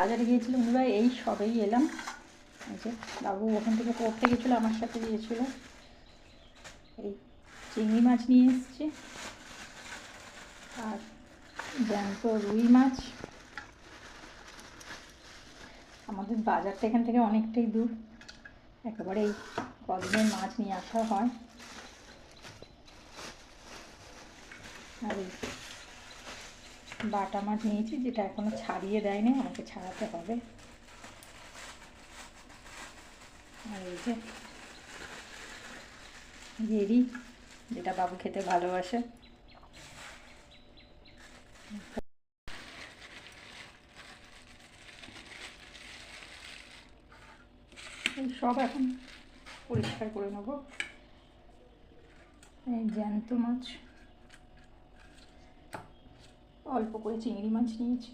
বাজারে গিয়েছিলাম ভাই, এই সবেই এলাম। এই যে বাবু ওখান থেকে পড়তে গেছিলো, আমার সাথে গিয়েছিল। এই চিংড়ি মাছ নিয়ে এসছে, আর জ্যান্ত রুই মাছ। আমাদের বাজারটা এখান থেকে অনেকটাই দূর, একেবারে এই কদিনের মাছ নিয়ে আসা হয়। আর এই বাটা মাছ নিয়েছি, যেটা এখনো ছাড়িয়ে দেয়নি, আমাকে ছাড়াতে হবে। আর এই যে ঘেরি, যেটা বাবু খেতে ভালোবাসে। এই সব এখন পরিষ্কার করে নেব। এই জ্যান্ত মাছ, অল্প করে চিংড়ি মাছ নিয়েছি।